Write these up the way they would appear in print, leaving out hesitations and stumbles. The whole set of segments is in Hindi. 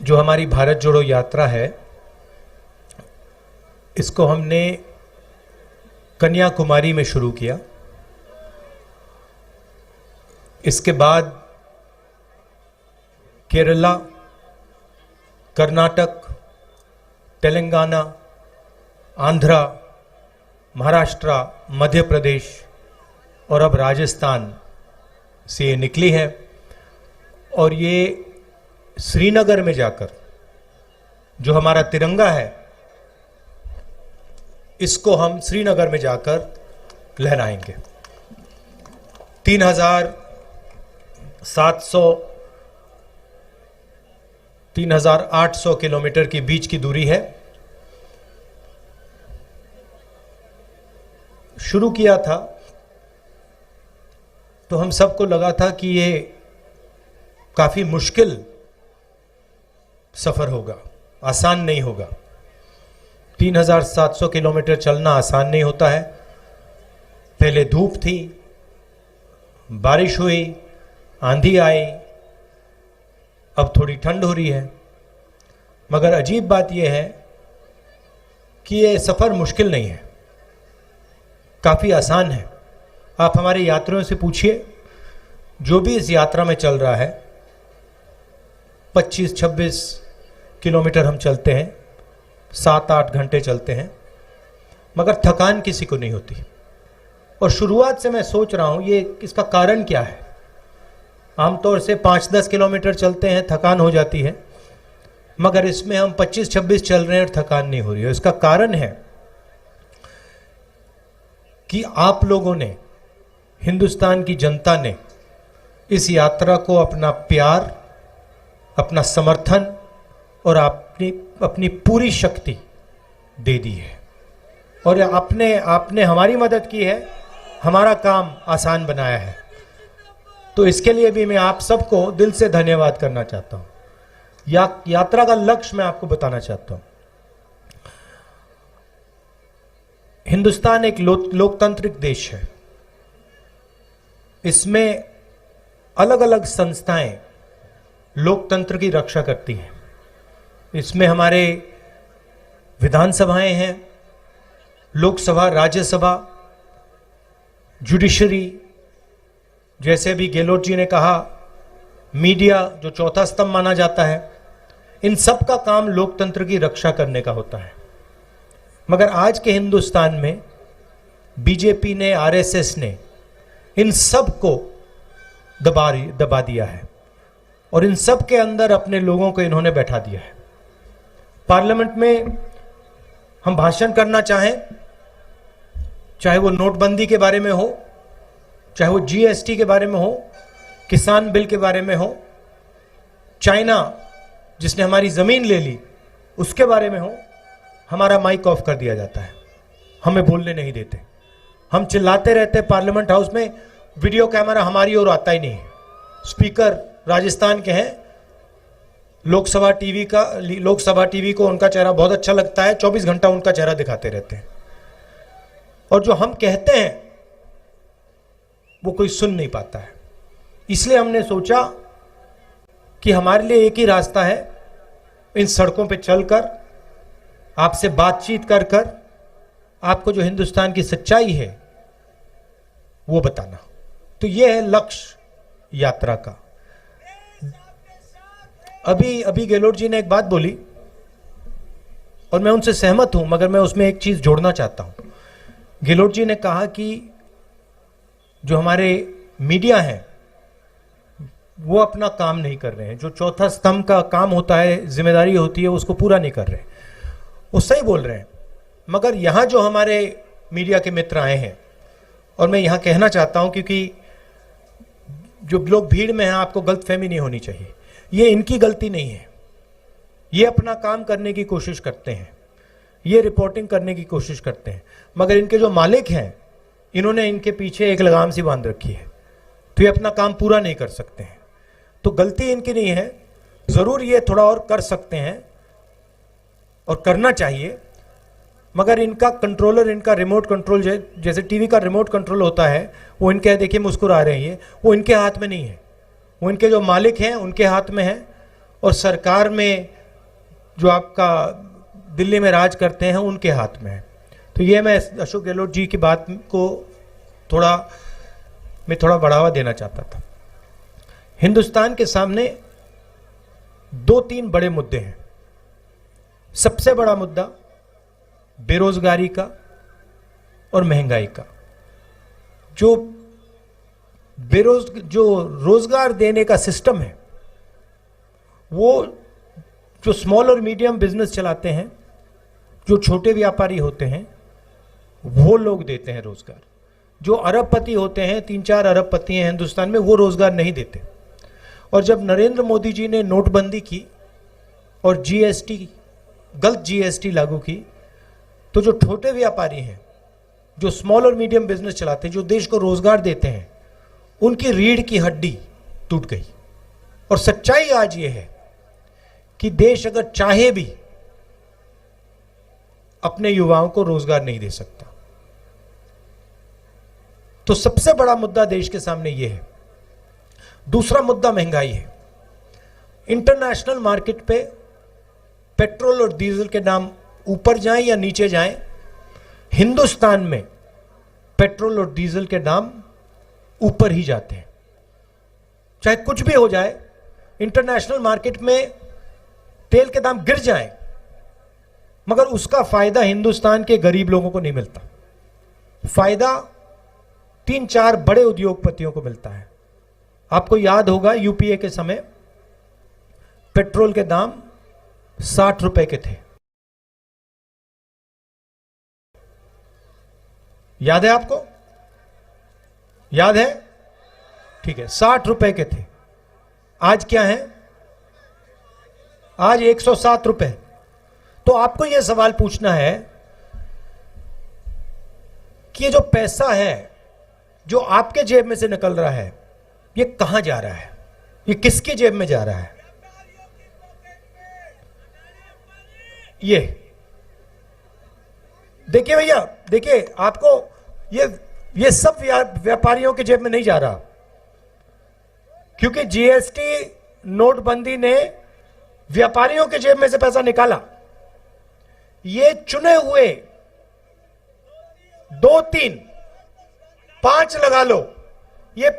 जो हमारी भारत जोड़ो यात्रा है, इसको हमने कन्याकुमारी में शुरू किया। इसके बाद केरला, कर्नाटक, तेलंगाना, आंध्रा, महाराष्ट्र, मध्य प्रदेश और अब राजस्थान से ये निकली है। और ये श्रीनगर में जाकर जो हमारा तिरंगा है, इसको हम श्रीनगर में जाकर लहराएंगे। 3,800 किलोमीटर की बीच की दूरी है। शुरू किया था तो हम सबको लगा था कि ये काफी मुश्किल सफर होगा, आसान नहीं होगा। 3,700 किलोमीटर चलना आसान नहीं होता है। पहले धूप थी, बारिश हुई, आंधी आई, अब थोड़ी ठंड हो रही है। मगर अजीब बात यह है कि ये सफर मुश्किल नहीं है, काफी आसान है। आप हमारे यात्रियों से पूछिए, जो भी इस यात्रा में चल रहा है, 25-26 किलोमीटर हम चलते हैं, 7-8 घंटे चलते हैं, मगर थकान किसी को नहीं होती। और शुरुआत से मैं सोच रहा हूं ये इसका कारण क्या है। आमतौर से 5-10 किलोमीटर चलते हैं, थकान हो जाती है, मगर इसमें हम 25-26 चल रहे हैं और थकान नहीं हो रही है। इसका कारण है कि आप लोगों ने, हिंदुस्तान की जनता ने इस यात्रा को अपना प्यार, अपना समर्थन और अपनी पूरी शक्ति दे दी है। और आपने हमारी मदद की है, हमारा काम आसान बनाया है। तो इसके लिए भी मैं आप सबको दिल से धन्यवाद करना चाहता हूं। यात्रा का लक्ष्य मैं आपको बताना चाहता हूं। हिंदुस्तान एक लोकतांत्रिक देश है। इसमें अलग अलग संस्थाएं लोकतंत्र की रक्षा करती हैं। इसमें हमारे विधानसभाएं हैं, लोकसभा, राज्यसभा, जुडिशरी, जैसे भी गहलोत जी ने कहा, मीडिया जो चौथा स्तंभ माना जाता है, इन सब का काम लोकतंत्र की रक्षा करने का होता है। मगर आज के हिंदुस्तान में बीजेपी ने, आरएसएस ने इन सब को दबा दिया है और इन सब के अंदर अपने लोगों को इन्होंने बैठा दिया है। पार्लियामेंट में हम भाषण करना चाहें, चाहे वो नोटबंदी के बारे में हो, चाहे वो जीएसटी के बारे में हो, किसान बिल के बारे में हो, चाइना जिसने हमारी जमीन ले ली उसके बारे में हो, हमारा माइक ऑफ कर दिया जाता है, हमें बोलने नहीं देते। हम चिल्लाते रहते पार्लियामेंट हाउस में, वीडियो कैमरा हमारी ओर आता ही नहीं है। स्पीकर राजस्थान के हैं, लोकसभा टीवी को उनका चेहरा बहुत अच्छा लगता है, 24 घंटा उनका चेहरा दिखाते रहते हैं। और जो हम कहते हैं वो कोई सुन नहीं पाता है। इसलिए हमने सोचा कि हमारे लिए एक ही रास्ता है, इन सड़कों पे चलकर, आपसे बातचीत कर कर आपको जो हिंदुस्तान की सच्चाई है वो बताना। तो ये है लक्ष्य यात्रा का। अभी गहलोत जी ने एक बात बोली और मैं उनसे सहमत हूं, मगर मैं उसमें एक चीज जोड़ना चाहता हूं। गहलोत जी ने कहा कि जो हमारे मीडिया हैं वो अपना काम नहीं कर रहे हैं, जो चौथा स्तंभ का काम होता है, जिम्मेदारी होती है, उसको पूरा नहीं कर रहे। वो सही बोल रहे हैं, मगर यहां जो हमारे मीडिया के मित्र आए हैं, और मैं यहां कहना चाहता हूं क्योंकि जो लोग भीड़ में हैं, आपको गलतफहमी नहीं होनी चाहिए, ये इनकी गलती नहीं है। ये अपना काम करने की कोशिश करते हैं, ये रिपोर्टिंग करने की कोशिश करते हैं, मगर इनके जो मालिक हैं, इन्होंने इनके पीछे एक लगाम सी बांध रखी है, तो ये अपना काम पूरा नहीं कर सकते हैं। तो गलती इनकी नहीं है, जरूर ये थोड़ा और कर सकते हैं और करना चाहिए, मगर इनका कंट्रोलर, इनका रिमोट कंट्रोल, जैसे टीवी का रिमोट कंट्रोल होता है, वो इनके, देखिए मुस्कुरा रहे हैं, वो इनके हाथ में नहीं है, वो इनके जो मालिक हैं उनके हाथ में है। और सरकार में जो आपका दिल्ली में राज करते हैं उनके हाथ में है। तो ये मैं अशोक गहलोत जी की बात को थोड़ा बढ़ावा देना चाहता था। हिंदुस्तान के सामने 2-3 बड़े मुद्दे हैं। सबसे बड़ा मुद्दा बेरोजगारी का और महंगाई का। जो रोजगार देने का सिस्टम है, वो जो स्मॉल और मीडियम बिजनेस चलाते हैं, जो छोटे व्यापारी होते हैं, वो लोग देते हैं रोजगार। जो अरबपति होते हैं, 3-4 अरबपति हैं हिंदुस्तान में, वो रोजगार नहीं देते। और जब नरेंद्र मोदी जी ने नोटबंदी की और जीएसटी, गलत जीएसटी लागू की, तो जो छोटे व्यापारी हैं, जो स्मॉल और मीडियम बिजनेस चलाते हैं, जो देश को रोजगार देते हैं, उनकी रीढ़ की हड्डी टूट गई। और सच्चाई आज ये है कि देश अगर चाहे भी अपने युवाओं को रोजगार नहीं दे सकता। तो सबसे बड़ा मुद्दा देश के सामने यह है। दूसरा मुद्दा महंगाई है। इंटरनेशनल मार्केट पे पेट्रोल और डीजल के दाम ऊपर जाएं या नीचे जाएं, हिंदुस्तान में पेट्रोल और डीजल के दाम ऊपर ही जाते हैं। चाहे कुछ भी हो जाए, इंटरनेशनल मार्केट में तेल के दाम गिर जाएं, मगर उसका फायदा हिंदुस्तान के गरीब लोगों को नहीं मिलता। फायदा 3-4 बड़े उद्योगपतियों को मिलता है। आपको याद होगा यूपीए के समय पेट्रोल के दाम 60 रुपए के थे। याद है आपको? याद है? ठीक है, 60 रुपए के थे। आज क्या है? आज 107 रुपए। तो आपको यह सवाल पूछना है कि ये जो पैसा है जो आपके जेब में से निकल रहा है, ये कहां जा रहा है? ये किसकी जेब में जा रहा है? ये देखिए भैया, देखिए, आपको ये सब व्यापारियों के जेब में नहीं जा रहा, क्योंकि जीएसटी नोटबंदी ने व्यापारियों के जेब में से पैसा निकाला। ये चुने हुए 2-3, 5 लगा लो, ये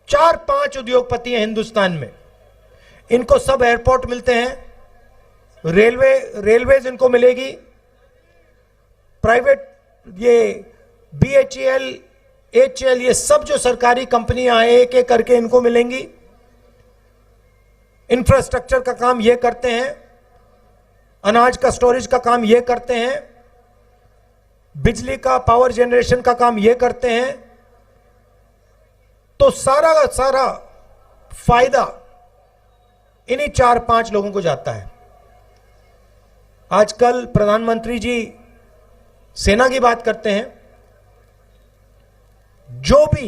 4-5 उद्योगपति हैं हिंदुस्तान में। इनको सब एयरपोर्ट मिलते हैं, रेलवेज इनको मिलेगी, प्राइवेट ये BHEL, HEL, ये सब जो सरकारी कंपनियां हैं एक एक करके इनको मिलेंगी। इंफ्रास्ट्रक्चर का काम ये करते हैं, अनाज का स्टोरेज का काम ये करते हैं, बिजली का पावर जनरेशन का काम ये करते हैं। तो सारा का सारा फायदा इन्हीं 4-5 लोगों को जाता है। आजकल प्रधानमंत्री जी सेना की बात करते हैं। जो भी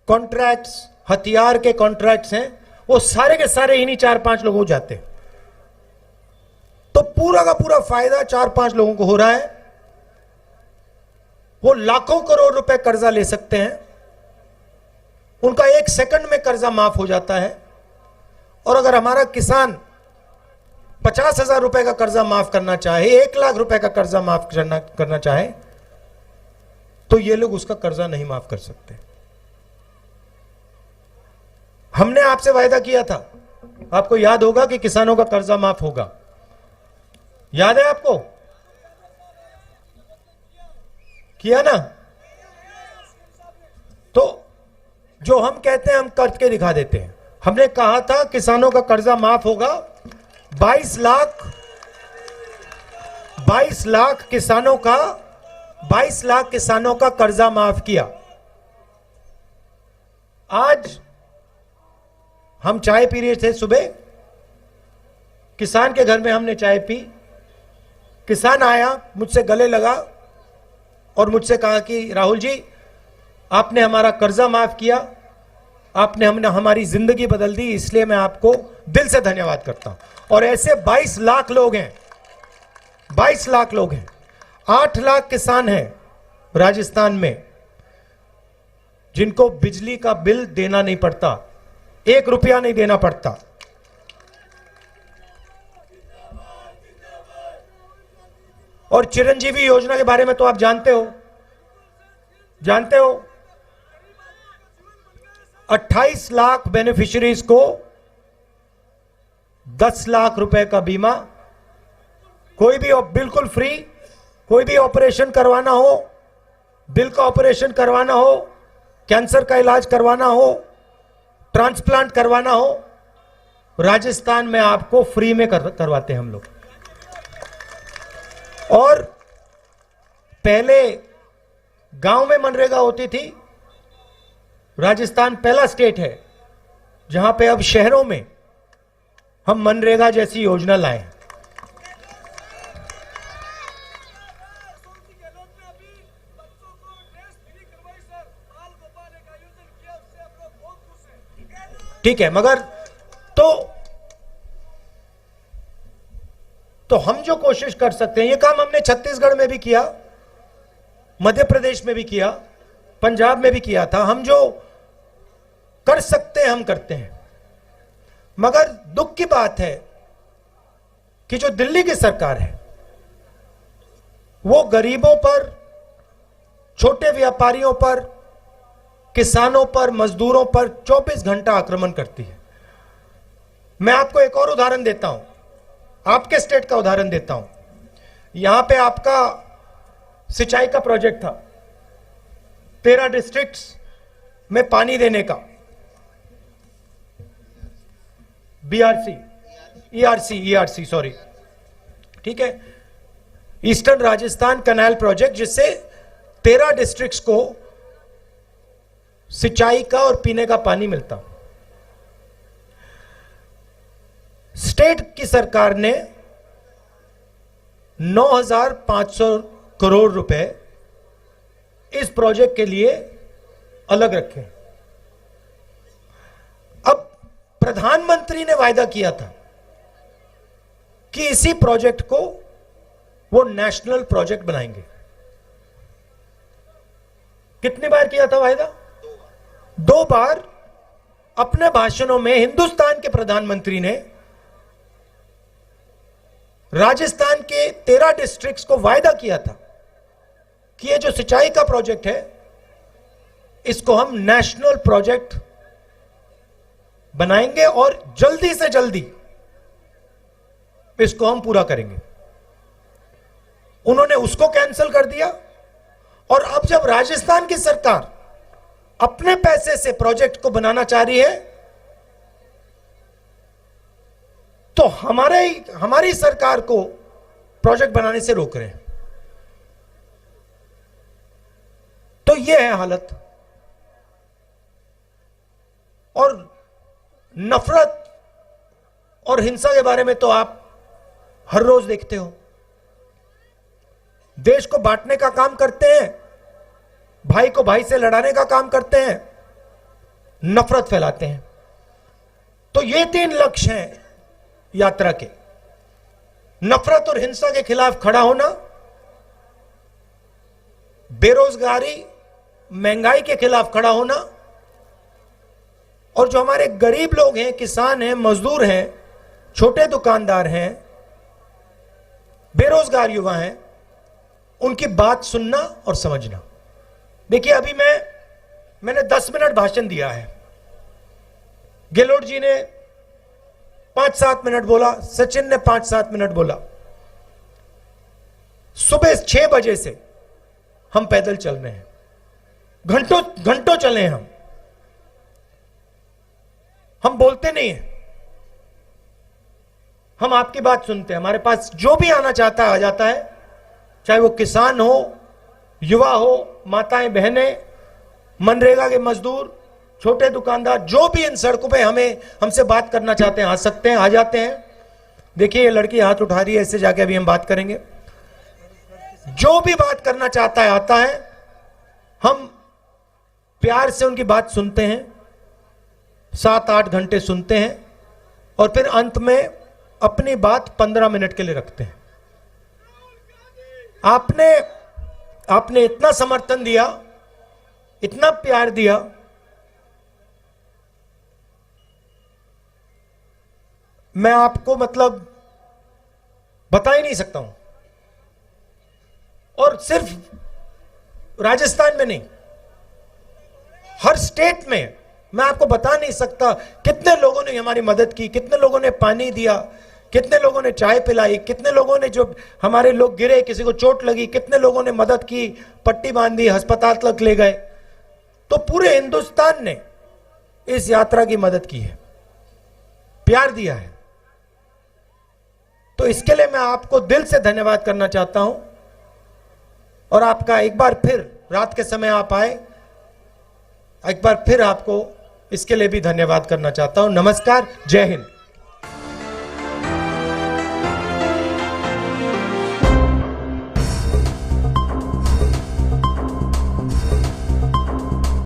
कॉन्ट्रैक्ट्स, हथियार के कॉन्ट्रैक्ट्स हैं, वो सारे के सारे इन्हीं 4-5 लोगों को जाते हैं। तो पूरा का पूरा फायदा 4-5 लोगों को हो रहा है। वो लाखों करोड़ रुपए कर्जा ले सकते हैं, उनका 1 सेकंड में कर्जा माफ हो जाता है। और अगर हमारा किसान 50,000 रुपए का कर्जा माफ करना चाहे, 1 लाख रुपए का कर्जा माफ करना चाहे, तो ये लोग उसका कर्जा नहीं माफ कर सकते। हमने आपसे वायदा किया था, आपको याद होगा, कि किसानों का कर्जा माफ होगा। याद है आपको? किया ना? तो जो हम कहते हैं हम करके दिखा देते हैं। हमने कहा था किसानों का कर्जा माफ होगा। 22 लाख किसानों का कर्जा माफ किया। आज हम चाय पी रहे थे सुबह, किसान के घर में हमने चाय पी। किसान आया, मुझसे गले लगा और मुझसे कहा कि राहुल जी, आपने हमारा कर्जा माफ किया, आपने हमारी जिंदगी बदल दी, इसलिए मैं आपको दिल से धन्यवाद करता हूं। और ऐसे 22 लाख लोग हैं, 22 लाख लोग हैं। 8 लाख किसान हैं राजस्थान में जिनको बिजली का बिल देना नहीं पड़ता, 1 रुपया नहीं देना पड़ता। और चिरंजीवी योजना के बारे में तो आप जानते हो 28 लाख बेनिफिशियरीज को 10 लाख रुपए का बीमा, कोई भी बिल्कुल फ्री, कोई भी ऑपरेशन करवाना हो, दिल का ऑपरेशन करवाना हो, कैंसर का इलाज करवाना हो, ट्रांसप्लांट करवाना हो, राजस्थान में आपको फ्री में करवाते हैं हम लोग। और पहले गांव में मनरेगा होती थी, राजस्थान पहला स्टेट है जहां पे अब शहरों में हम मनरेगा जैसी योजना लाए। ठीक है, मगर तो हम जो कोशिश कर सकते हैं, ये काम हमने छत्तीसगढ़ में भी किया, मध्य प्रदेश में भी किया, पंजाब में भी किया था। हम जो कर सकते हैं हम करते हैं। मगर दुख की बात है कि जो दिल्ली की सरकार है वो गरीबों पर, छोटे व्यापारियों पर, किसानों पर, मजदूरों पर 24 घंटा आक्रमण करती है। मैं आपको एक और उदाहरण देता हूं, आपके स्टेट का उदाहरण देता हूं। यहां पे आपका सिंचाई का प्रोजेक्ट था, 13 डिस्ट्रिक्ट्स में पानी देने का, ईआरसी सॉरी, ठीक है, ईस्टर्न राजस्थान कैनाल प्रोजेक्ट, जिससे 13 डिस्ट्रिक्ट्स को सिंचाई का और पीने का पानी मिलता। स्टेट की सरकार ने 9,500 करोड़ रुपए इस प्रोजेक्ट के लिए अलग रखे। अब प्रधानमंत्री ने वायदा किया था कि इसी प्रोजेक्ट को वो नेशनल प्रोजेक्ट बनाएंगे। कितनी बार किया था वायदा? 2 बार। अपने भाषणों में हिंदुस्तान के प्रधानमंत्री ने राजस्थान के 13 डिस्ट्रिक्ट्स को वायदा किया था कि ये जो सिंचाई का प्रोजेक्ट है इसको हम नेशनल प्रोजेक्ट बनाएंगे और जल्दी से जल्दी इसको हम पूरा करेंगे। उन्होंने उसको कैंसिल कर दिया और अब जब राजस्थान की सरकार अपने पैसे से प्रोजेक्ट को बनाना चाह रही है तो हमारी सरकार को प्रोजेक्ट बनाने से रोक रहे हैं। तो यह है हालत। और नफरत और हिंसा के बारे में तो आप हर रोज देखते हो। देश को बांटने का काम करते हैं, भाई को भाई से लड़ाने का काम करते हैं, नफरत फैलाते हैं। तो ये 3 लक्ष्य हैं यात्रा के: नफरत और हिंसा के खिलाफ खड़ा होना, बेरोजगारी, महंगाई के खिलाफ खड़ा होना, और जो हमारे गरीब लोग हैं, किसान हैं, मजदूर हैं, छोटे दुकानदार हैं, बेरोजगार युवा हैं, उनकी बात सुनना और समझना। देखिए, अभी मैंने 10 मिनट भाषण दिया है। गहलोत जी ने 5-7 मिनट बोला, सचिन ने 5-7 मिनट बोला। सुबह 6 बजे से हम पैदल चल रहे हैं, घंटों चले हैं हम बोलते नहीं हैं, हम आपकी बात सुनते हैं। हमारे पास जो भी आना चाहता है आ जाता है, चाहे वो किसान हो, युवा हो, माताएं बहनें, मनरेगा के मजदूर, छोटे दुकानदार, जो भी इन सड़कों पे हमसे बात करना चाहते हैं आ सकते हैं, आ जाते हैं। देखिए, ये लड़की हाथ उठा रही है, इससे जाके अभी हम बात करेंगे। जो भी बात करना चाहता है आता है, हम प्यार से उनकी बात सुनते हैं, 7-8 घंटे सुनते हैं और फिर अंत में अपनी बात 15 मिनट के लिए रखते हैं। आपने इतना समर्थन दिया, इतना प्यार दिया, मैं आपको मतलब बता ही नहीं सकता हूं। और सिर्फ राजस्थान में नहीं, हर स्टेट में मैं आपको बता नहीं सकता कितने लोगों ने हमारी मदद की, कितने लोगों ने पानी दिया, कितने लोगों ने चाय पिलाई, कितने लोगों ने, जो हमारे लोग गिरे, किसी को चोट लगी, कितने लोगों ने मदद की, पट्टी बांधी, अस्पताल तक ले गए। तो पूरे हिंदुस्तान ने इस यात्रा की मदद की है, प्यार दिया है। तो इसके लिए मैं आपको दिल से धन्यवाद करना चाहता हूं और आपका एक बार फिर, रात के समय आप आए, एक बार फिर आपको इसके लिए भी धन्यवाद करना चाहता हूं। नमस्कार, जय हिंद।